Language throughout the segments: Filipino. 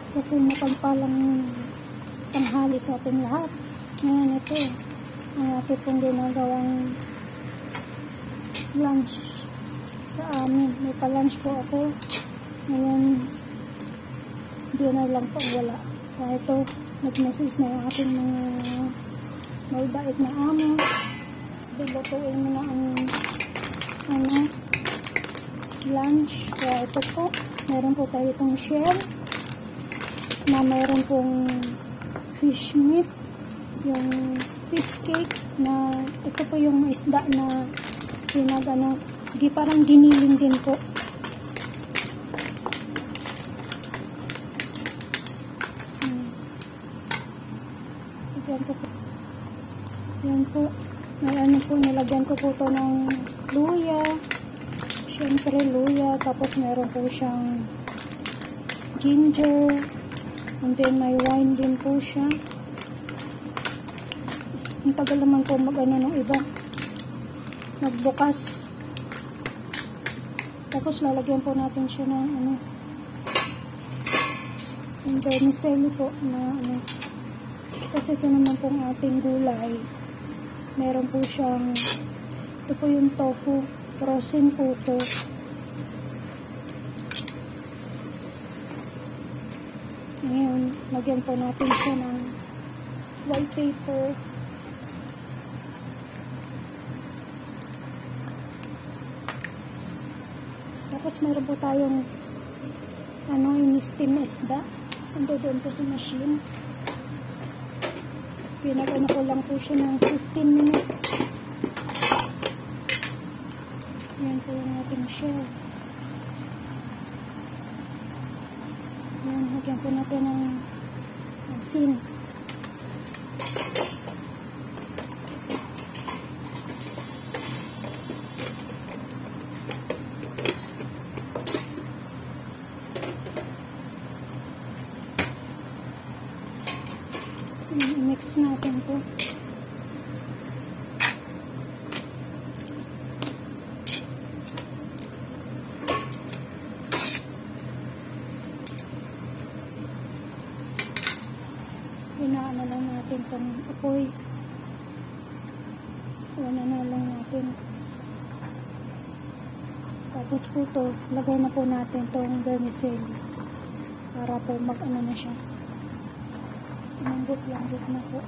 Sa pinapagpalang tanghali sa ating lahat. Ngayon ito, ang ating pong ginagawang lunch sa amin. May pa-lunch po ako. Ngayon, dinner lang po wala. Kaya ito, nag-message na yung ating mga mabait na amo. Bilutuin mo na ang lunch. Kaya ito po, meron po tayo itong shell na mayroon pong fish meat, yung fish cake na ito po yung isda na parang giniling din po. Yan po. May ano po, nilagyan ko po ito ng luya. Siyempre luya. Tapos meron po siyang ginger. And then may wine din po siya. Ang tagal naman po mag-ano ng iba. Magbukas. Tapos lalagyan po natin siya ng yung vermicelli po na kasi ito naman pong ating gulay. Meron po siyang ito po yung tofu. Frozen po ito. Ngayon, lagyan po natin siya ng white paper. Tapos meron po tayong in-steam na isda. Ando doon po sa machine. Pinag-ano ko lang po siya ng 15 minutes. Yan po yung ating shell. Yan, lagyan po natin ng asin. Mix natin po. Inaano lang natin itong apoy. Wala na lang natin. Tapos po ito, lagay na po natin itong vermicelli para po mag-ano na siya. Langgit na po.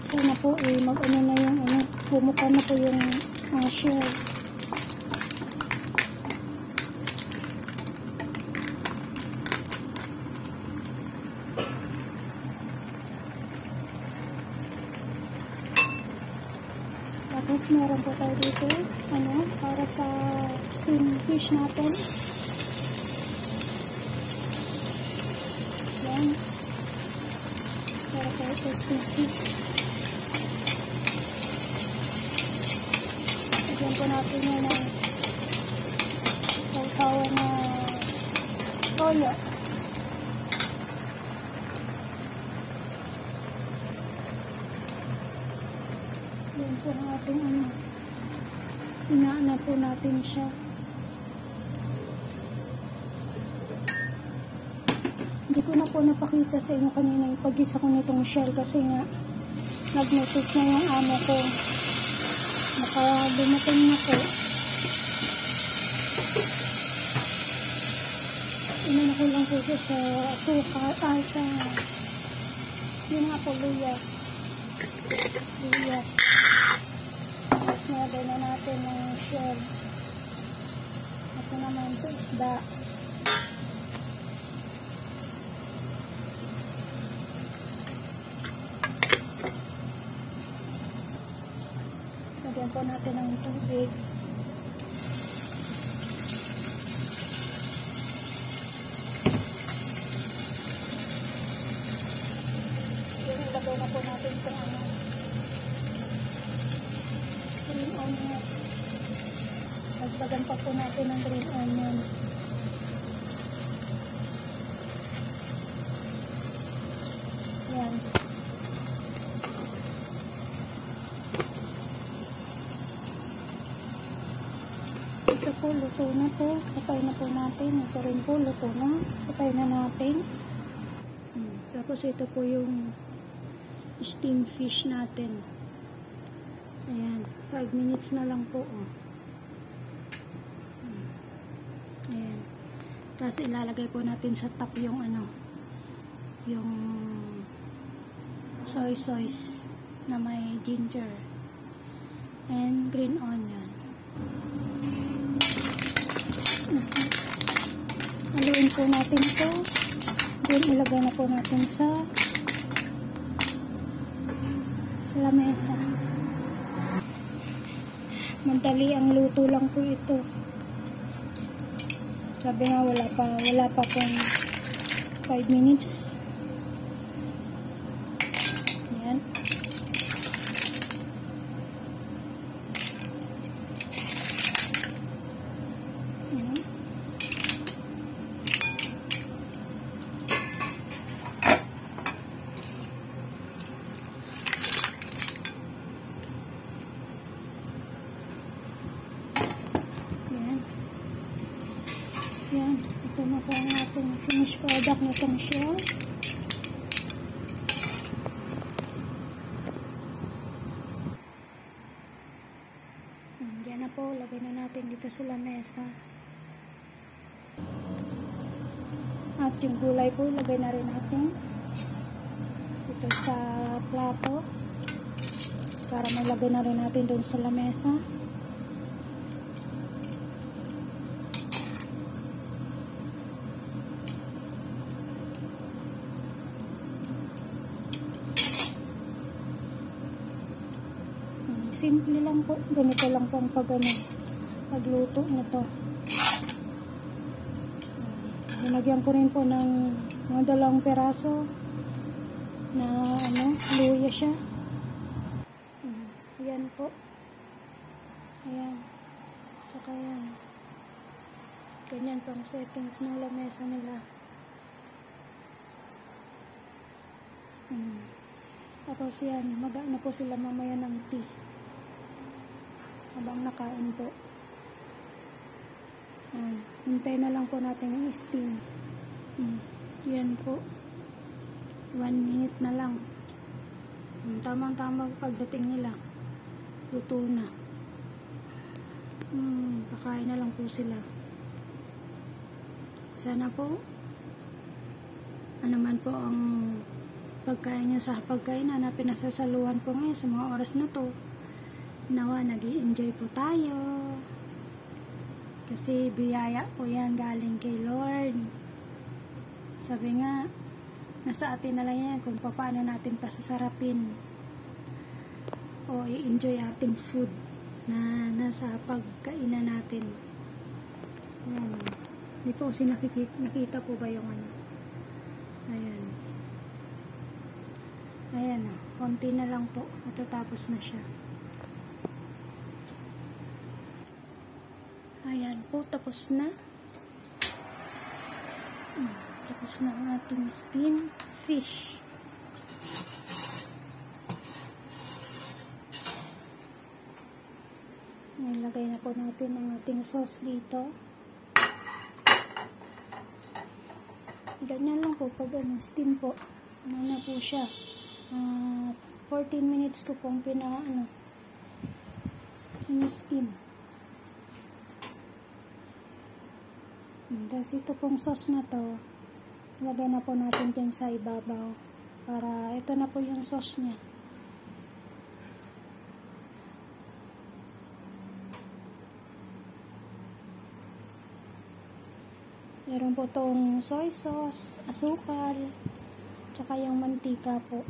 Sana po mag-ano na yung bumuka na po yung shell. Tapos meron po tayo dito para sa steamed fish natin. Yan. Para tayo sa steamed fish. Lagyan po natin yun ng sausawan na toyo. Yan po ang ating inaana po natin siya. Hindi ko na po napakita sa inyo kanina yung pag-isa ko nitong shell kasi nga nag-message na yung amo ko. Dumating na po. Inano ko lang po siya sa suka, sa yun nga po, luya. Tapos nilagay na natin yung shell. Ito naman sa isda. Lagyan po natin ng tubig. Ilagay na po natin itong green onion. Dagdagan pa po natin ng green onion. Yan. po, luto na po. Patay na po natin. Ito rin po, luto na. Patay na natin. Tapos ito po yung steamed fish natin. Ayan, 5 minutes na lang po. Ayan. Tapos ilalagay po natin sa top yung ano, yung soy sauce na may ginger and green onion. Haluin po natin ito. Then ilagay na po natin sa lamesa. Madali ang luto lang po ito. Sabi nga wala pa pong 5 minutes. Ayan. Ayan. Yan, ito na po ang ating finished product na itong shell. Yan na po, lagay na natin dito sa lamesa. At yung gulay po, lagay na rin natin dito sa plato para malagay na rin natin doon sa lamesa. Simple lang po. Ganito lang po ang pagluto na to. Linagyan ko rin po ng mga 2 peraso na luya siya. Ayan po. Ayan. Saka yan. Ganyan po ang settings ng lamesa nila. Tapos yan. Mag-ano po sila mamaya ng tea. Habang nakain po. Hintay na lang po natin yung steam. Yan po. 1 minute na lang. Tamang-tamang pagdating nila. Luto na. Kakain na lang po sila. Sana po ano man po ang pagkain nyo sa pagkainan na pinagsasaluhan po ngayon sa mga oras na to. Nawa, nag-i-enjoy po tayo. Kasi biyaya po yan galing kay Lord. Sabi nga, nasa atin na lang yan kung paano natin pasasarapin o i-enjoy ating food na nasa pagkainan natin. Ayan. Hindi po kasi nakita po ba yung ano? Ayan. Ayan o. Konti na lang po. Matatapos na siya. Ayan po, tapos na. Tapos na ang ating steamed fish. Ilagay na po natin ang ating sauce dito. Ganyan lang po pag steam po. Ano na po siya. 14 minutes ko pong steam. Tapos ito pong sauce na to, ilagay na po natin dyan sa ibabaw para ito na po yung sauce nya. Meron po tong soy sauce, asukal, tsaka yung mantika po.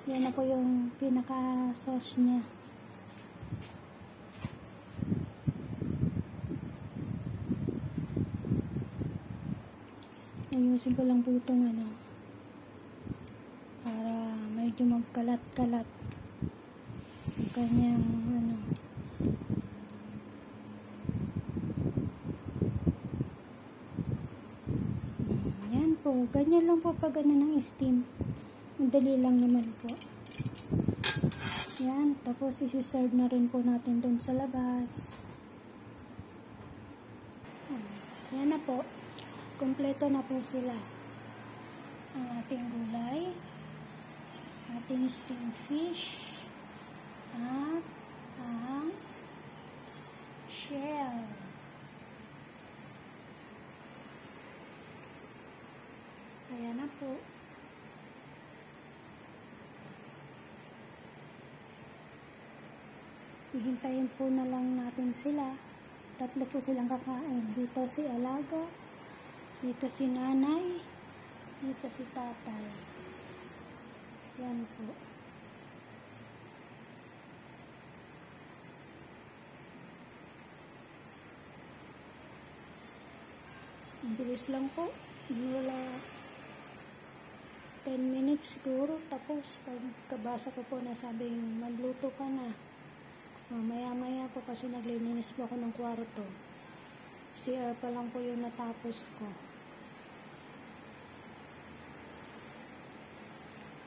Yan na po yung pinaka sauce nya. Ayusin ko lang po itong para medyo magkalat-kalat yung kanyang yan po, ganyan lang po pag ng steam. Madali lang naman po. Yan, tapos isi-serve na rin po natin dun sa labas. na po. Kompleto na po sila. Ang ating gulay, ating steamed fish, at ang shell. Ayan na po. Ihintayin po na lang natin sila. Tatlo po silang kakain. Dito si Alaga, dito si Nanay, dito si Tatay. Yan po. Ang bilis lang po. Wala 10 minutes siguro. Tapos pagkabasa ko po na sabing magluto ka na. Maya-maya po kasi naglilinis po ako ng kwarto. CR pa lang po yung natapos ko.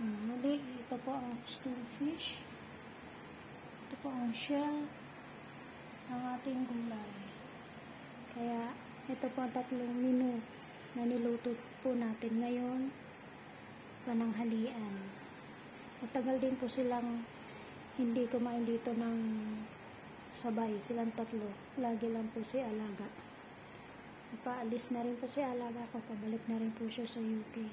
Muli, ito po ang steamed fish. Ito po ang shell. Ang ating gulay. Kaya, ito po ang 3 menu na niluto po natin ngayon. Pananghalian. Matagal din po silang hindi kumain dito ng sabay. Silang 3. Lagi lang po si Alaga. Paalis na rin po si Alaga ko. Pabalik na rin po siya sa UK.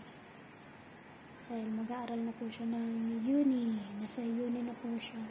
Dahil mag-aaral na po siya ng uni. Nasa uni na po siya.